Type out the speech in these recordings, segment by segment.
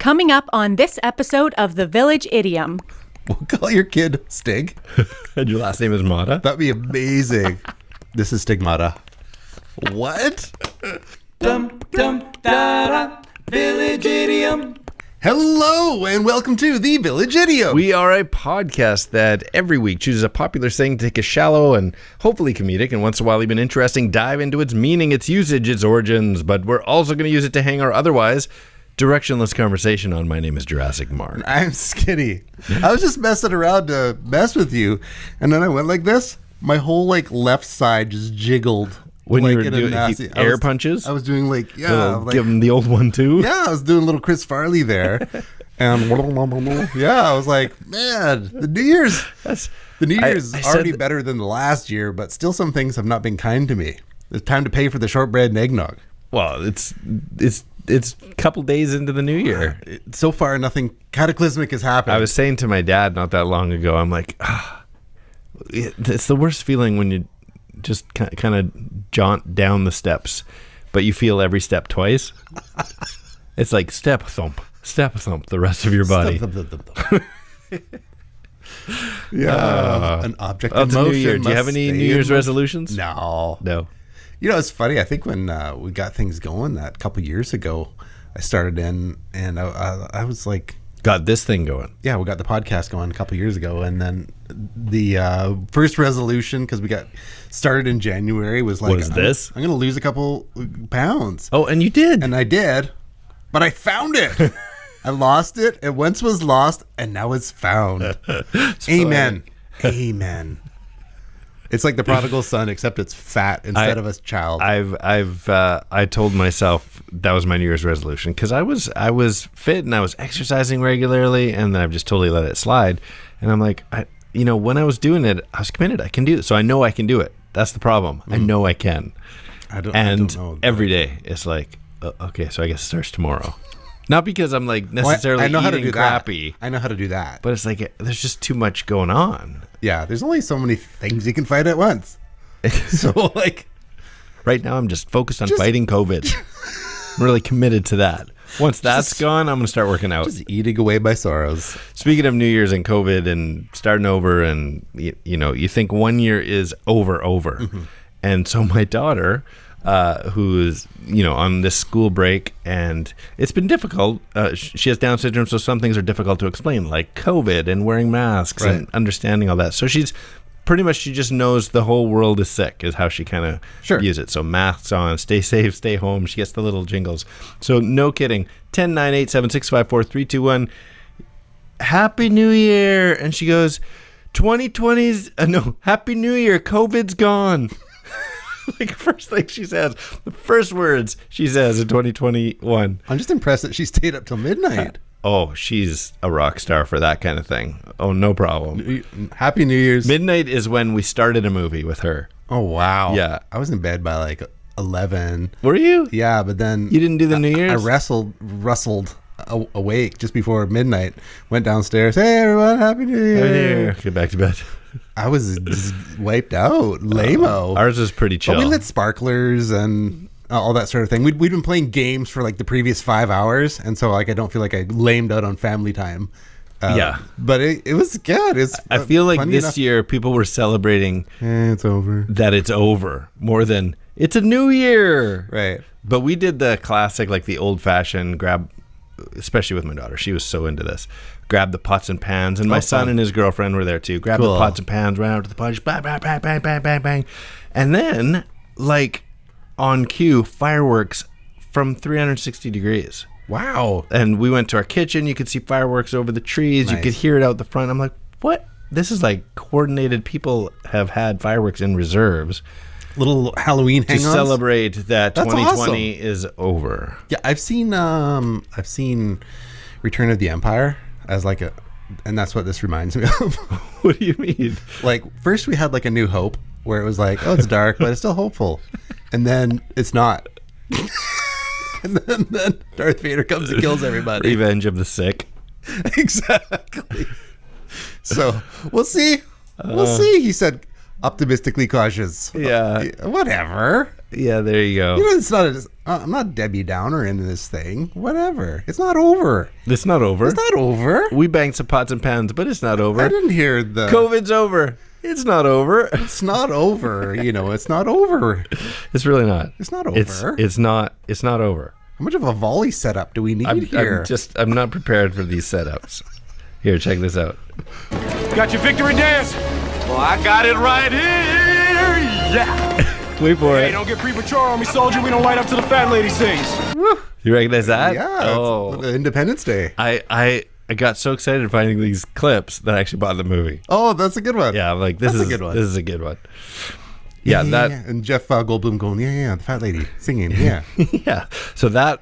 Coming up on this episode of The Village Idiom. We'll call your kid Stig. And your last name is Mata? That'd be amazing. This is Stigmata. What? Dum dum da da. Village Idiom. Hello and welcome to The Village Idiom. We are a podcast that every week chooses a popular saying to take a shallow and hopefully comedic and once in a while even interesting dive into its meaning, its usage, its origins, but we're also going to use it to hang our otherwise directionless conversation on. My name is Jurassic Mark. I'm Skinny. I was just messing around to mess with you, and then I went like this. My whole left side just jiggled. When you were in a doing nasty, air punches? I was doing Give him the old one too? Yeah, I was doing little Chris Farley there. And yeah, I was like, man, the New Year's is already better than the last year, but still some things have not been kind to me. It's time to pay for the shortbread and eggnog. Well, it's a couple days into the new year. So far, nothing cataclysmic has happened. I was saying to my dad not that long ago, I'm like, it's the worst feeling when you just kind of jaunt down the steps, but you feel every step twice. It's like step thump the rest of your body. Yeah, an object in motion. New Year. Do you have any New Year's resolutions? No. You know, it's funny. I think when we got things going that couple years ago, I started in, and I was like, got this thing going. Yeah, we got the podcast going a couple years ago, and then the first resolution, because we got started in January, was like, what is this? I'm going to lose a couple pounds. Oh, and you did. And I did, but I found it. I lost it. It once was lost, and now it's found. Amen. Amen. It's like the prodigal son, except it's fat instead of a child. I told myself that was my New Year's resolution because I was fit and I was exercising regularly, and then I've just totally let it slide. And I'm like, when I was doing it, I was committed. I can do it, so I know I can do it. That's the problem. I know I can. I don't know. Every day it's like, okay, so I guess it starts tomorrow. Not because I'm necessarily eating crappy. I know how to do that. But it's like there's just too much going on. Yeah, there's only so many things you can fight at once. So right now I'm just focused on fighting COVID. I'm really committed to that. Once that's gone, I'm going to start working out. Just eating away my sorrows. Speaking of New Year's and COVID and starting over, and you think 1 year is over. Mm-hmm. And so my daughter, who's on this school break, and it's been difficult. She has Down syndrome, so some things are difficult to explain, like COVID and wearing masks and understanding all that. So she just knows the whole world is sick, is how she kind of views it. So masks on, stay safe, stay home. She gets the little jingles. So no kidding. 10-9-8-7-6-5-4-3-2-1. Happy New Year. And she goes, 2020's Happy New Year. COVID's gone. First thing she says, the first words she says in 2021. I'm just impressed that she stayed up till midnight. Oh, she's a rock star for that kind of thing. Oh, no problem. Happy New Year's. Midnight is when we started a movie with her. Oh, wow. Yeah. I was in bed by 11. Were you? Yeah, but then... You didn't do the New Year's? I rustled awake just before midnight, went downstairs. Hey, everyone, Happy New Year. Happy New Year. Get back to bed. I was just wiped out. Lame-o. Ours was pretty chill. But we lit sparklers and all that sort of thing. We'd been playing games for the previous 5 hours, and so I don't feel like I lamed out on family time. Yeah. But it was good. I feel like this year people were celebrating it's over. That it's over more than it's a new year. Right. But we did the classic, the old-fashioned grab, especially with my daughter. She was so into this. Grab the pots and pans, and my son and his girlfriend were there too. Grab the pots and pans, ran out to the punch, bang, bang, bang, bang, bang, bang, bang. And then, on cue, fireworks from 360 degrees. Wow. And we went to our kitchen. You could see fireworks over the trees. Nice. You could hear it out the front. I'm like, what? This is coordinated. People have had fireworks in reserves. Little Halloween hang-ons? To celebrate that That's 2020 awesome. is over. Yeah, I've seen Return of the Empire as and that's what this reminds me of. What do you mean? First we had a New Hope where it was it's dark, but it's still hopeful. And then it's not. And then Darth Vader comes and kills everybody. Revenge of the Sick. Exactly. So we'll see. We'll see. He said, Optimistically cautious. Yeah. Whatever. Yeah, there you go. You know, it's not. I'm not Debbie Downer into this thing. Whatever. It's not over. It's not over. It's not over. We banged some pots and pans, but it's not over. I didn't hear the COVID's over. It's not over. It's not over. You know, it's not over. It's really not. It's not over. It's not. It's not over. How much of a volley setup do we need here? I'm not prepared for these setups. Here, check this out. Got your victory dance? Well, I got it right here. Yeah. Wait for Hey, it. don't get premature on me, soldier. We don't light up till the fat lady sings. You recognize that? Yeah. Oh, It's Independence Day. I got so excited finding these clips that I actually bought the movie. Oh, that's a good one. Yeah, I'm like, this That's is a good one. This is a good one. Yeah, And Jeff Goldblum going, yeah, the fat lady singing, yeah. yeah. So that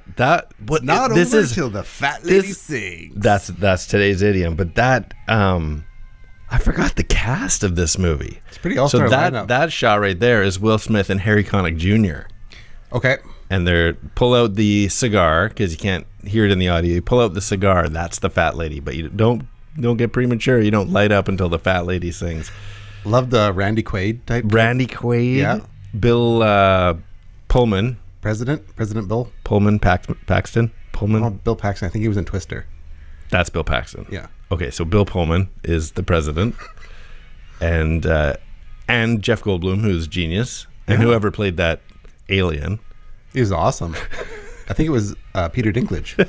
what Not this over is till the fat lady this- sings. that's today's idiom. But that I forgot the cast of this movie. It's pretty all-star So lineup. that shot right there is Will Smith and Harry Connick Jr. Okay. And they're pull out the cigar because you can't hear it in the audio. You pull out the cigar, that's the fat lady. But you don't get premature. You don't light up until the fat lady sings. Love the Randy Quaid type. Randy Quaid, Yeah. Bill Pullman, President Bill. Paxton, Pullman. Oh, Bill Paxton. I think he was in Twister. That's Bill Paxton. Yeah. Okay, so Bill Pullman is the president, and Jeff Goldblum, who's genius, and whoever played that alien. He was awesome. I think it was Peter Dinklage.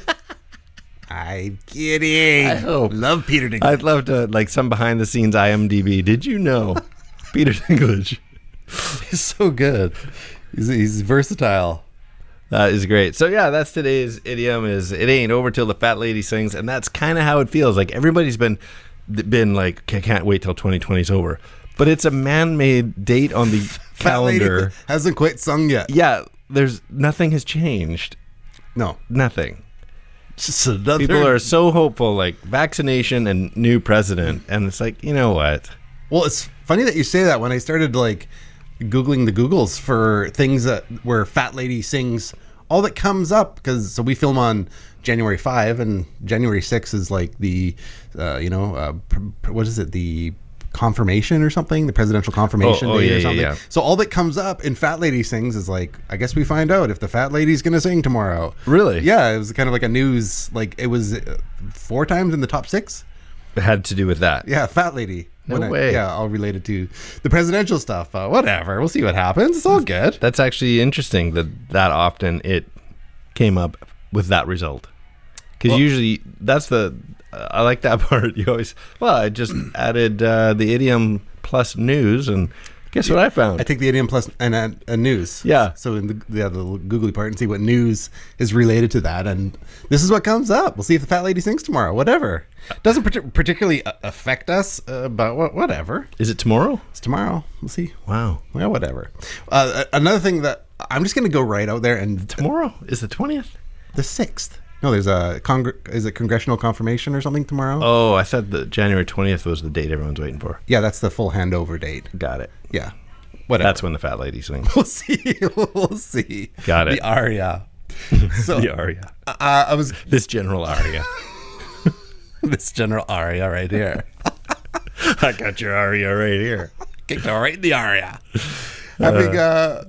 I'm kidding. I hope. Love Peter Dinklage. I'd love to like some behind the scenes IMDb. Did you know Peter Dinklage? He's so good. He's versatile. That is great. So yeah, that's today's idiom. Is it ain't over till the fat lady sings, and that's kind of how it feels. Like everybody's been like, I can't wait till 2020 is over, but it's a man-made date on the Fat lady calendar. hasn't quite sung yet. Yeah, there's nothing has changed. No. Nothing. Just another. People are so hopeful, like vaccination and new president, and it's like, you know what? Well, it's funny that you say that. When I started like Googling the Googles for things that where Fat Lady Sings, all that comes up, because so we film on January 5 and January 6 is like the, what is it? The confirmation or something, the presidential confirmation day or something. Yeah. So all that comes up in Fat Lady Sings is like, I guess we find out if the fat lady's going to sing tomorrow. Really? Yeah. It was kind of like a news, like it was 4 times in the top 6. It had to do with that. Yeah, fat lady. No way. All related to the presidential stuff. Whatever. We'll see what happens. It's all good. That's actually interesting that often it came up with that result. Because usually that's I like that part. You always, I just added the idiom plus news, and guess what I found? I take the idiom plus and news. Yeah. So in the googly part and see what news is related to that, and this is what comes up. We'll see if the fat lady sings tomorrow. Whatever. Doesn't particularly affect us, but whatever. Is it tomorrow? It's tomorrow. We'll see. Wow. Well, whatever. Another thing that I'm just going to go right out there and Tomorrow is the 20th. the 6th. No, there's a is it congressional confirmation or something tomorrow? Oh, I thought that January 20th was the date everyone's waiting for. Yeah, that's the full handover date. Got it. Yeah. Whatever. That's when the fat lady sings. We'll see. We'll see. Got it. The aria. So The aria. I was This general aria. this general aria right here. I got your aria right here. Kicked right in the aria. Having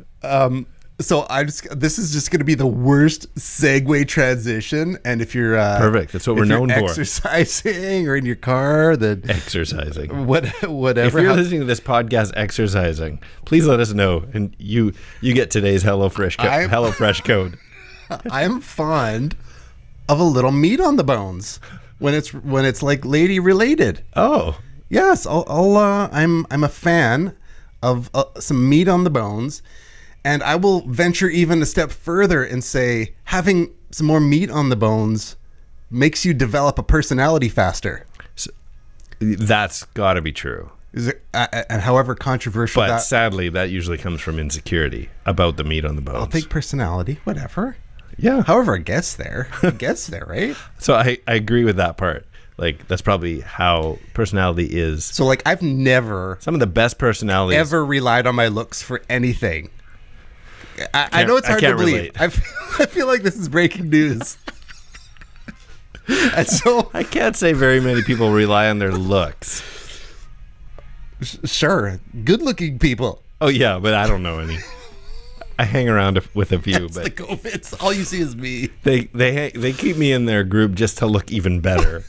so this is just going to be the worst segue transition, and if you're Perfect. That's what we're if you're known for. exercising or in your car, then Exercising. whatever. If you're listening to this podcast exercising, please let us know, and you get today's HelloFresh code. I'm fond of a little meat on the bones when it's like lady related. Oh, Yes, I'm a fan of some meat on the bones, and I will venture even a step further and say having some more meat on the bones makes you develop a personality faster. that's got to be true. Is it, and however controversial But that, sadly, that usually comes from insecurity about the meat on the bones. I'll take personality, whatever. Yeah. However it gets there, right? So I agree with that part. Like, that's probably how personality is. So like I've never Some of the best personalities. ever relied on my looks for anything. I know it's hard to can't believe. relate. I feel like this is breaking news. And so I can't say very many people rely on their looks. Sure. Good-looking people. Oh yeah, but I don't know any. I hang around with a few, That's but the COVIDs. All you see is me. they keep me in their group just to look even better.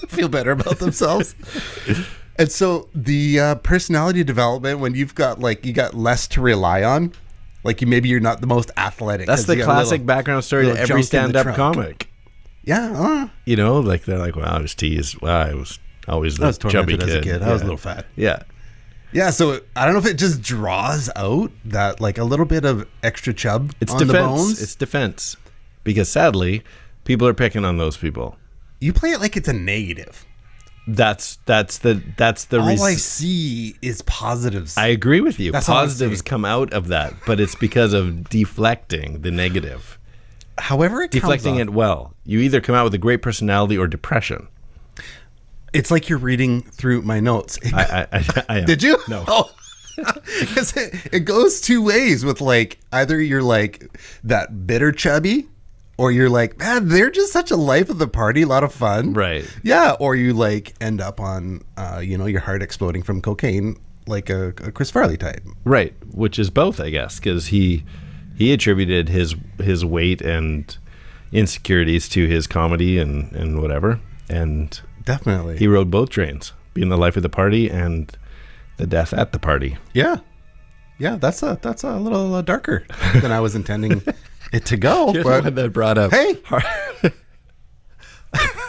Feel better about themselves. And so the personality development, when you've got you got less to rely on, maybe you're not the most athletic. That's the classic background story to every stand-up comic. Yeah. They're like, well, I was teased. Well, I was always the chubby tormented as a kid. I was a little fat. Yeah. Yeah, so I don't know if it just draws out that a little bit of extra chub It's on defense. the bones. It's defense. Because sadly, people are picking on those people. You play it like it's a negative. That's the All I see is positives. I agree with you. That's all I'm Positives seeing. come out of that, but it's because of deflecting the negative. However it Deflecting comes it well. You either come out with a great personality or depression. It's like you're reading through my notes. I am. Did you? No. Oh. Because it goes two ways with either you're that bitter chubby, or you're man, they're just such a life of the party, a lot of fun. Right. Yeah. Or you end up on, your heart exploding from cocaine, like a Chris Farley type. Right, which is both, I guess, because he attributed his weight and insecurities to his comedy and whatever, and Definitely. he rode both trains, being the life of the party and the death at the party. Yeah. Yeah, that's a little darker than I was intending it to go. You're but- the one that brought up. Hey.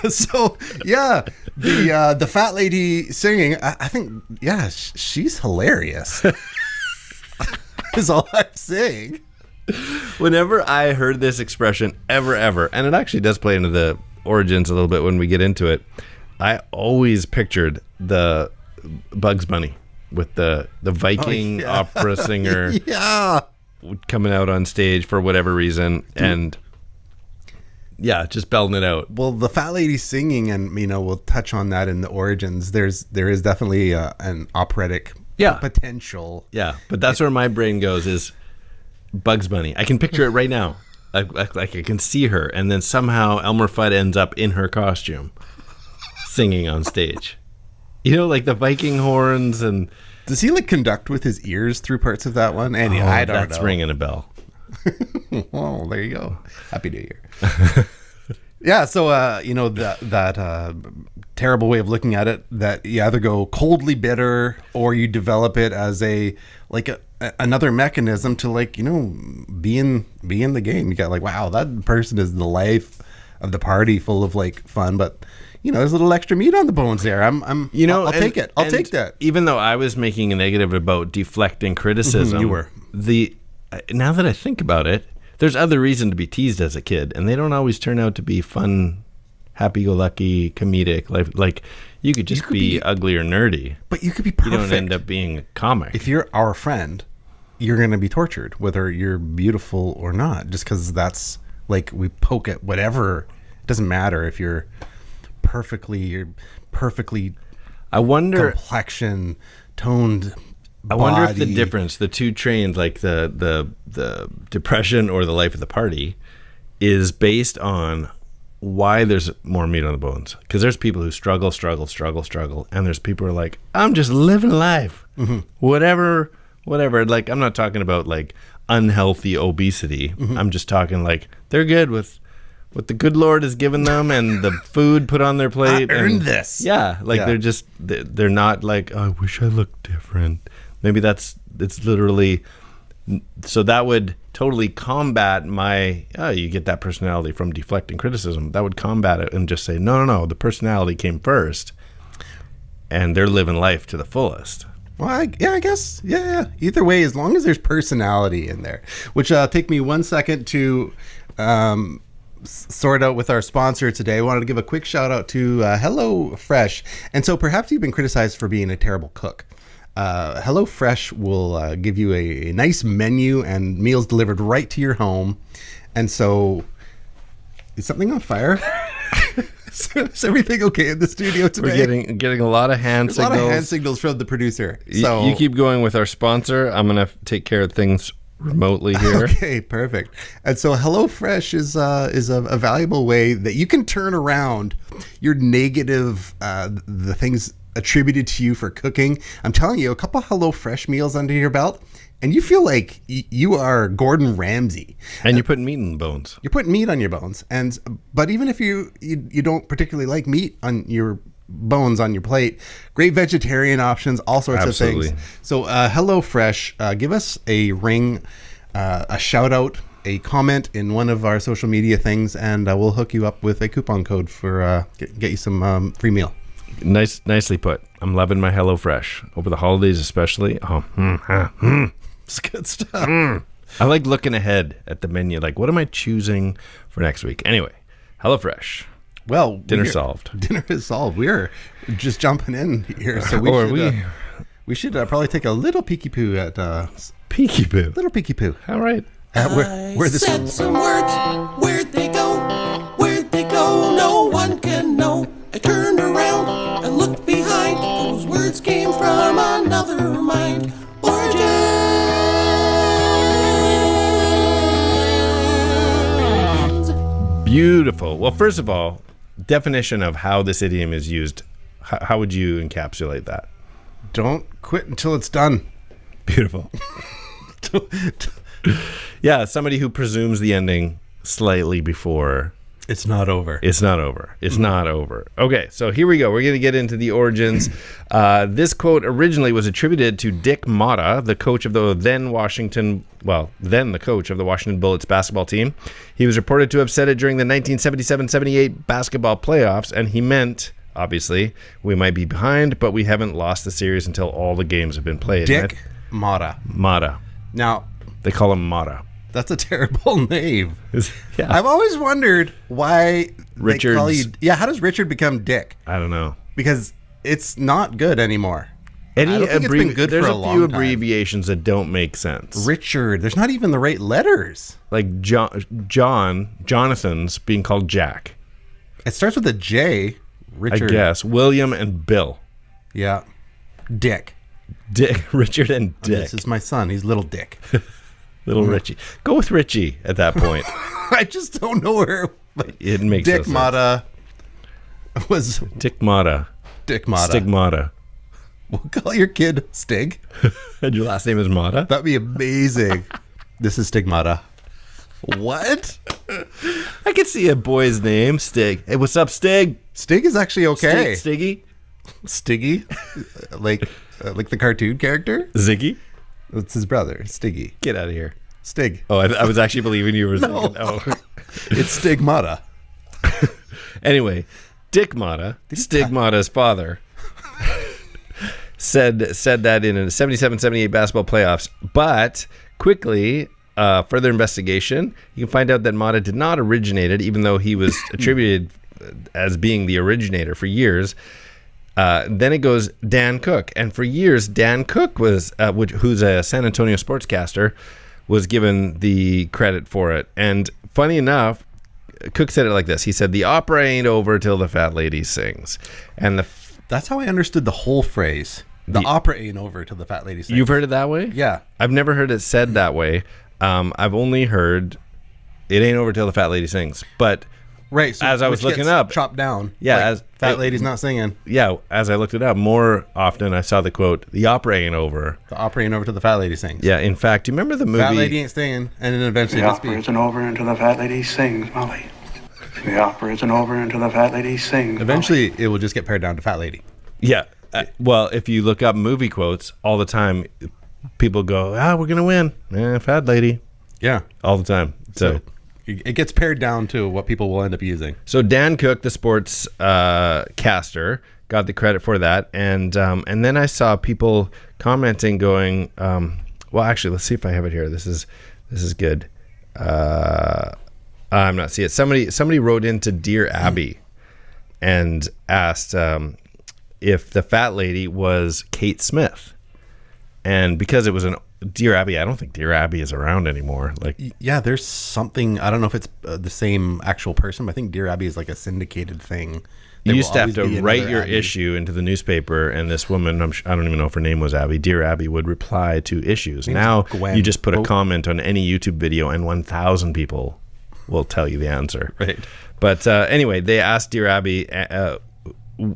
So yeah, the fat lady singing. I think she's hilarious. Is all I'm saying. Whenever I heard this expression ever, and it actually does play into the origins a little bit when we get into it, I always pictured the Bugs Bunny with the Viking opera singer Yeah. coming out on stage for whatever reason, and just belting it out. Well, the fat lady singing, and we'll touch on that in the origins. There is definitely an operatic potential. Yeah, but that's where my brain goes is Bugs Bunny. I can picture it right now. Like I can see her, and then somehow Elmer Fudd ends up in her costume singing on stage. Like the Viking horns. And Does he conduct with his ears through parts of that one? And I don't know. That's ringing a bell. Oh, there you go. Happy New Year. Yeah, so that terrible way of looking at it, that you either go coldly bitter or you develop it as another mechanism to be in the game. You got wow, that person is the life of the party, full of fun, but there's a little extra meat on the bones there. I'll take it. I'll take that. Even though I was making a negative about deflecting criticism, you were. Now that I think about it, there's other reason to be teased as a kid, and they don't always turn out to be fun, happy-go-lucky, comedic. Like you could just be ugly or nerdy, but you could be perfect. You don't end up being a comic. If you're our friend, you're going to be tortured, whether you're beautiful or not, just because that's we poke at whatever. It doesn't matter if you're perfectly. I wonder complexion, toned. I wonder if the difference, the two trains, the depression or the life of the party, is based on why there's more meat on the bones. Because there's people who struggle, and there's people who are like, I'm just living life, whatever. I'm not talking about unhealthy obesity. I'm just talking they're good with what the good Lord has given them and the food put on their plate. I earned this. Yeah, they're not oh, I wish I looked different. Maybe it's literally, so that would totally combat you get that personality from deflecting criticism. That would combat it and just say, no, the personality came first and they're living life to the fullest. Well, I guess. Yeah. Either way, as long as there's personality in there, which take me 1 second to sort out with our sponsor today. I wanted to give a quick shout out to Hello Fresh. And so perhaps you've been criticized for being a terrible cook. Hello Fresh will give you a nice menu and meals delivered right to your home. And so, is something on fire? Is everything okay in the studio today? We're getting a lot of hand signals. A lot of hand signals from the producer. So you keep going with our sponsor. I'm gonna take care of things remotely here. Okay, perfect. And so HelloFresh is a valuable way that you can turn around your negative the things attributed to you for cooking. I'm telling you, a couple HelloFresh meals under your belt, and you feel like you are Gordon Ramsay. And you're putting meat in the bones. You're putting meat on your bones. But even if you don't particularly like meat on your bones on your plate, great vegetarian options, all sorts of things. So HelloFresh, give us a ring, a shout out, a comment in one of our social media things, and we'll hook you up with a coupon code for get you some free meal. Nicely put. I'm loving my HelloFresh over the holidays, especially. It's good stuff. I like looking ahead at the menu. Like, what am I choosing for next week? Anyway, HelloFresh. Well, dinner solved. Dinner is solved. We're just jumping in here, so we should probably take a little peeky poo at peeky poo. Little peeky poo. All right. Where this said some words. Where'd they go? Where'd they go? No one can know. I turned around and looked behind. Those words came from another mind. Origins. Beautiful. Well, first of all, definition of how this idiom is used. How would you encapsulate that? Don't quit until it's done. Beautiful. Yeah, somebody who presumes the ending slightly before. It's not over. It's not over. It's not over. Okay, so here we go. We're going to get into the origins. This quote originally was attributed to Dick Motta, the coach of the then the coach of the Washington Bullets basketball team. He was reported to have said it during the 1977-78 basketball playoffs, and he meant, obviously, we might be behind, but we haven't lost the series until all the games have been played. Dick Motta. Motta. Now, they call him Motta. That's a terrible name. Yeah. I've always wondered why Richards. they call you. Yeah, how does Richard become Dick? I don't know. Because it's not good anymore. There's for a long few time. abbreviations that don't make sense. Richard. There's not even the right letters. Like Jonathan's being called Jack. It starts with a J. Richard. I guess. William and Bill. Yeah. Dick. Richard and Dick. This is my son. He's little Dick. Little Richie. Go with Richie at that point. I just don't know where. It makes Dick no Motta was. Dick Motta. Stigmata. We'll call your kid Stig. And your last name is Motta? That'd be amazing. This is Stigmata. What? I could see a boy's name, Stig. Hey, what's up, Stig? Stig is actually okay. Stiggy? Stiggy? like the cartoon character? Ziggy? It's his brother, Stiggy. Get out of here. Stig. Oh, I was actually believing you were No. It's Stigmata. Anyway, Dick Motta, Stigmata's father, said that in a 77-78 basketball playoffs. But quickly, further investigation, you can find out that Motta did not originate it, even though he was attributed as being the originator for years. Then it goes Dan Cook, and for years Dan Cook was, who's a San Antonio sportscaster, was given the credit for it. And funny enough, Cook said it like this. He said, "The opera ain't over till the fat lady sings," and that's how I understood the whole phrase. The opera ain't over till the fat lady sings. You've heard it that way? Yeah, I've never heard it said that way. I've only heard it ain't over till the fat lady sings, but. Right. So as I was looking up, chopped down. Yeah, like, as fat lady's not singing. Yeah, as I looked it up, more often I saw the quote, "The opera ain't over." The opera ain't over till the fat lady sings. Yeah. In fact, do you remember the movie? Fat lady ain't singing, and then eventually the opera isn't over until the fat lady sings, Molly. The opera isn't over until the fat lady sings. Eventually, Molly. it will just get pared down to fat lady. Yeah. Well, if you look up movie quotes all the time, people go, "We're gonna win, fat lady." Yeah, all the time. So it gets pared down to what people will end up using. So Dan Cook, the sports caster, got the credit for that, and then I saw people commenting, going, "Well, actually, let's see if I have it here. This is good." I'm not seeing it. Somebody wrote into Dear Abby and asked if the fat lady was Kate Smith, and because it was an Dear Abby, I don't think Dear Abby is around anymore. Like, yeah, there's something. I don't know if it's the same actual person, but I think Dear Abby is like a syndicated thing. You used to have to write your issue into the newspaper, and this woman, I don't even know if her name was Abby, Dear Abby, would reply to issues. Now Gwen. You just put a comment on any YouTube video, and 1,000 people will tell you the answer. Right. But anyway, they asked Dear Abby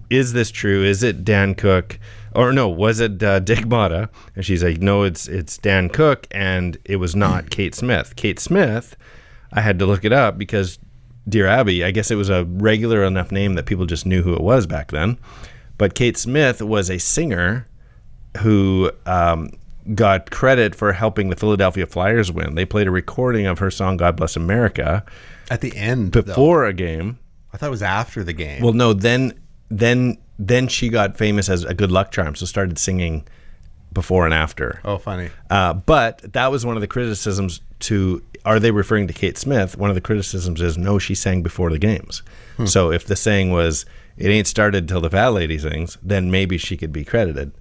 is this true? Is it Dan Cook? Or no, was it Dick Motta? And she's like, no, it's Dan Cook, and it was not Kate Smith. Kate Smith, I had to look it up because Dear Abby, I guess it was a regular enough name that people just knew who it was back then. But Kate Smith was a singer who got credit for helping the Philadelphia Flyers win. They played a recording of her song God Bless America At the end, before a game. I thought it was after the game. Well, no, then she got famous as a good luck charm, so started singing before and after. Oh, funny. But that was one of the criticisms to, are they referring to Kate Smith? One of the criticisms is, no, she sang before the games. So if the saying was, it ain't started till the fat lady sings, then maybe she could be credited.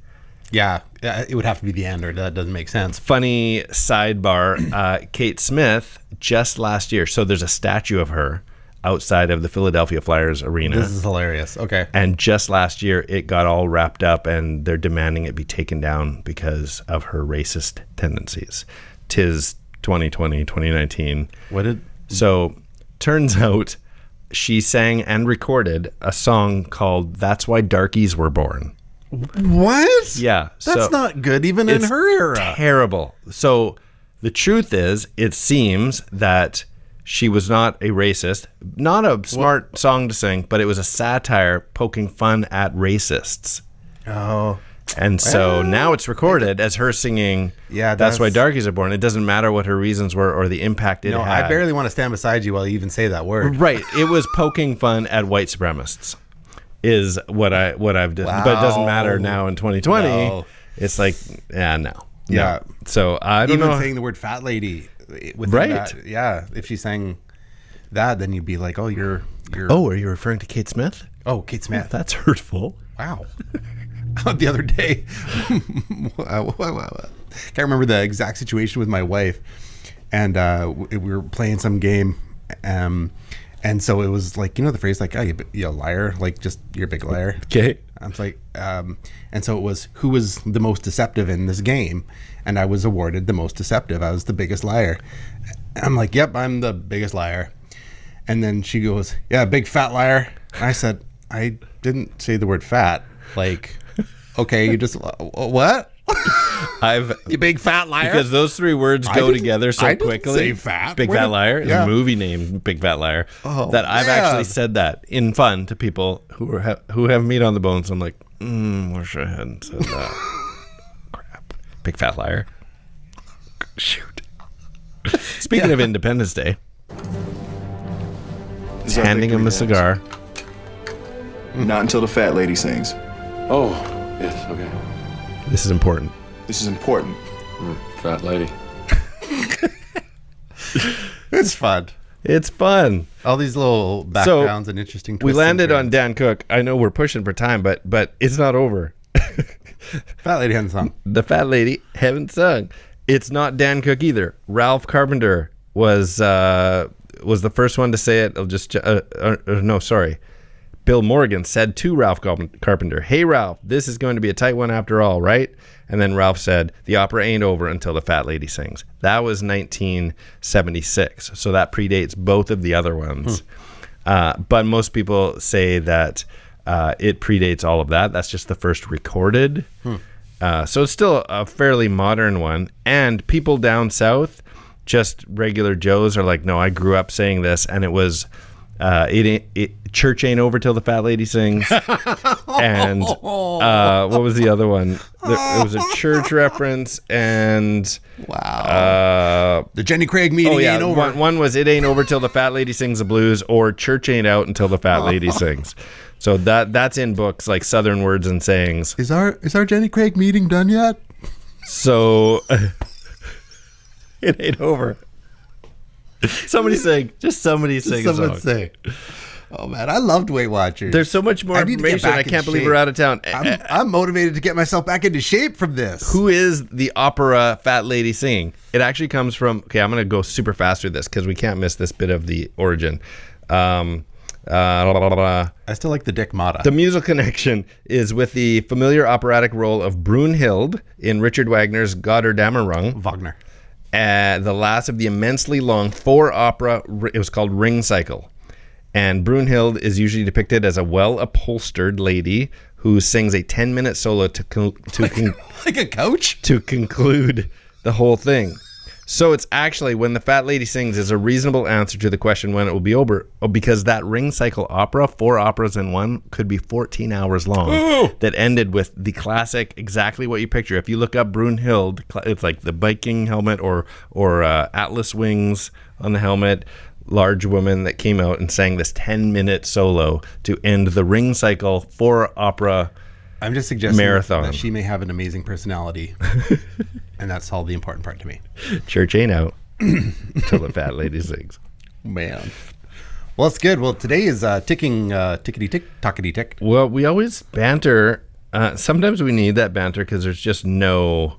Yeah, it would have to be the end, or that doesn't make sense. Funny sidebar, Kate Smith, just last year, so there's a statue of her outside of the Philadelphia Flyers arena. This is hilarious. Okay. And just last year, it got all wrapped up, and they're demanding it be taken down because of her racist tendencies. 'Tis 2020, 2019. So, turns out she sang and recorded a song called That's Why Darkies Were Born. What? Yeah. That's not good, even in her era. Terrible. So, the truth is, it seems that she was not a racist, not a smart song to sing, but it was a satire poking fun at racists. Oh. And so now it's recorded as her singing, that's why darkies are born. It doesn't matter what her reasons were or the impact it had. I barely want to stand beside you while you even say that word. Right. It was poking fun at white supremacists is what I've done. Wow. But it doesn't matter now in 2020. No. It's like, no. Yeah. So I don't even know. saying the word fat lady. Right. That, if she sang that, then you'd be like, oh, you're. Oh, are you referring to Kate Smith? Oh, Kate Smith. That's hurtful. Wow. The other day, can't remember the exact situation with my wife, and we were playing some game, and so it was like, the phrase like, oh, you liar, like just you're a big liar. Okay. I was like, and so it was who was the most deceptive in this game, and I was awarded the most deceptive. I was the biggest liar. I'm like, yep, I'm the biggest liar. And then she goes, yeah, big fat liar. And I said, I didn't say the word fat. Like, okay, you just what? You big fat liar. Because those three words go together so quickly. Say fat. Big Fat Liar is a movie name, Big Fat Liar. That I've actually said that in fun to people who have meat on the bones. I'm like, wish I hadn't said that. Crap. Big Fat Liar. Shoot. Speaking of Independence Day, handing him a cigar. Not until the fat lady sings. Oh, yes, okay. This is important. This is important. Fat lady. It's fun. It's fun. All these little backgrounds and interesting twists. We landed on Dan Cook. I know we're pushing for time, but it's not over. Fat lady hasn't sung. The fat lady haven't sung. It's not Dan Cook either. Ralph Carpenter was the first one to say it. No, sorry. Bill Morgan said to Ralph Carpenter, hey, Ralph, this is going to be a tight one after all, right? And then Ralph said, the opera ain't over until the fat lady sings. That was 1976. So that predates both of the other ones. But most people say that it predates all of that. That's just the first recorded. So it's still a fairly modern one. And people down south, just regular Joes, are like, no, I grew up saying this, and it was... church ain't over till the fat lady sings. And what was the other one? It was a church reference, and the Jenny Craig meeting ain't over. One was it ain't over till the fat lady sings the blues, or church ain't out until the fat lady sings. So that's in books like Southern Words and Sayings. Is our Jenny Craig meeting done yet? So it ain't over. Somebody sing a song. Someone say. Oh man, I loved Weight Watchers. There's so much more information. I can't believe we're out of town. I'm motivated to get myself back into shape from this. Who is the opera Fat Lady singing? It actually comes from. Okay, I'm going to go super fast through this because we can't miss this bit of the origin. I still like the Dick Motta. The musical connection is with the familiar operatic role of Brunhild in Richard Wagner's Götterdämmerung. Wagner. The last of the immensely long 4 opera. It was called Ring Cycle. And Brunhild is usually depicted as a well-upholstered lady who sings a 10-minute solo Like a coach? to conclude the whole thing. So it's actually When the Fat Lady Sings is a reasonable answer to the question when it will be over, because that ring cycle opera, 4 operas in one, could be 14 hours long. That ended with the classic, exactly what you picture. If you look up Brunhild, it's like the Viking helmet or Atlas wings on the helmet, large woman that came out and sang this 10-minute solo to end the ring cycle 4 opera I'm just suggesting marathon. that she may have an amazing personality, and that's all the important part to me. Church ain't out till the fat lady sings. Man. Well, it's good. Well, today is ticking, tickety-tick, tockety-tick. Well, we always banter. Sometimes we need that banter because there's no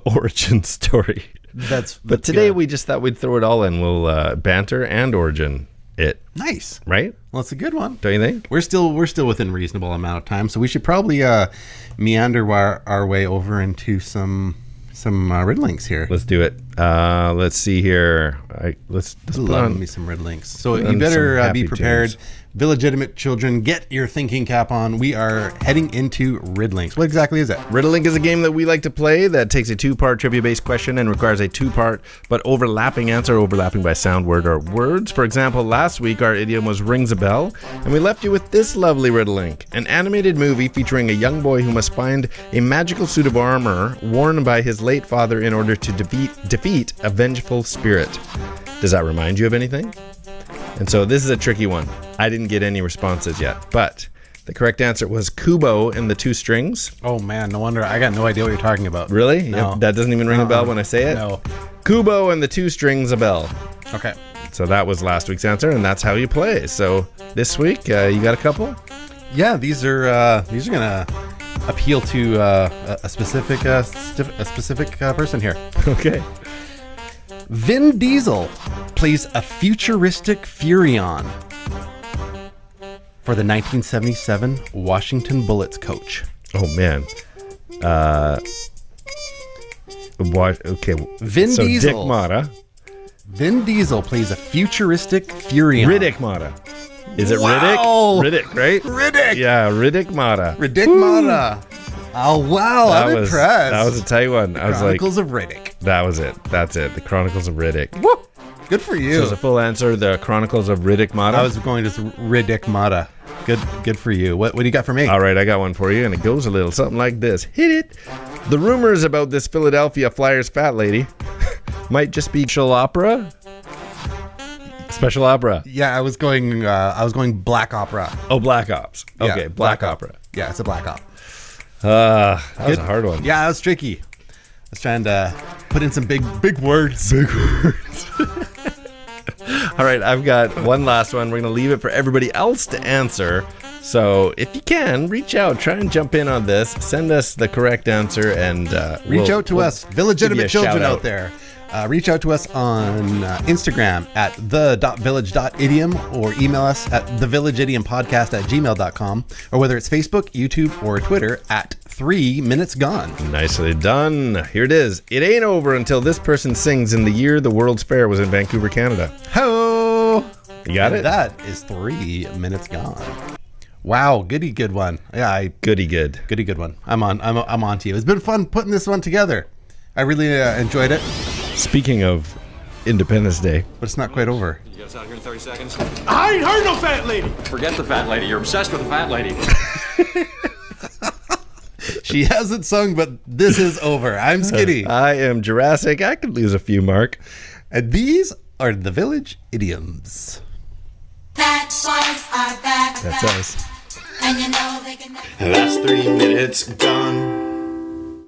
origin story. But today good. we just thought we'd throw it all in. We'll banter and origin it. Nice. Right? Well, it's a good one. Don't you think? We're still within reasonable amount of time, so we should probably meander our way over into some riddlings here. Let's do it. Let's see here. Let's put Love on me some riddlings. So put you on better some be happy prepared. tunes. Illegitimate children, get your thinking cap on. We are heading into riddlings. What exactly is that? Riddling is a game that we like to play that takes a 2-part trivia-based question and requires a 2-part but overlapping answer, overlapping by sound, word, or words. For example, last week our idiom was rings a bell, and we left you with this lovely riddling. An animated movie featuring a young boy who must find a magical suit of armor worn by his late father in order to defeat a vengeful spirit. Does that remind you of anything? And so this is a tricky one. I didn't get any responses yet, but the correct answer was Kubo and the 2 Strings. Oh man, no wonder. I got no idea what you're talking about. Really? No. That doesn't even ring a bell when I say it? No. Kubo and the 2 Strings a bell. Okay. So that was last week's answer, and that's how you play. So this week, you got a couple? Yeah, these are gonna appeal to a specific person here. Okay. Vin Diesel plays a futuristic Furion for the 1977 Washington Bullets coach. Oh, man. What? Okay. Vin so Diesel. Dick Mata. Vin Diesel plays a futuristic Furion. Riddick Mata. Is it Wow. Riddick? Riddick, right? Riddick. Yeah, Riddick Mata. Riddick Mata. Oh, wow. I'm impressed. That was a tight one. I was like, Chronicles of Riddick. that was it. That's it. The Chronicles of Riddick. Woo! Good for you. So as a full answer, the Chronicles of Riddick Mata. I was going to Riddick Mata. Good for you. What do you got for me? All right, I got one for you, and it goes a little something like this. Hit it. The rumors about this Philadelphia Flyers fat lady might just be special opera. Special opera. Yeah, I was going Black Opera. Oh, Black Ops. Okay, Yeah, Black Opera. Yeah, it's a Black Op. That was a hard one. Yeah, that was tricky. I was trying to put in some big words. Big words. All right, I've got one last one. We're going to leave it for everybody else to answer. So if you can, reach out. Try and jump in on this. Send us the correct answer and Reach out to us, illegitimate give you a children shout out there. Reach out to us on Instagram at the.village.idiom or email us at thevillageidiom@gmail.com, or whether it's Facebook, YouTube, or Twitter at 3 Minutes Gone. Nicely done. Here it is. It ain't over until this person sings in the year the World's Fair was in Vancouver, Canada. Ho! You got it? That is 3 Minutes Gone. Wow, goody good one. Yeah, Goody good. goody good one. I'm on to you. It's been fun putting this one together. I really enjoyed it, Speaking of Independence Day. but it's not quite over. You guys out here in 30 seconds? I ain't heard no fat lady. Forget the fat lady. You're obsessed with the fat lady. She hasn't sung, but this is over. I'm Skitty. I am Jurassic. I could lose a few, Mark. And these are the Village Idioms. Fat boys are back. That's us. And you know they can. That's 3 minutes gone.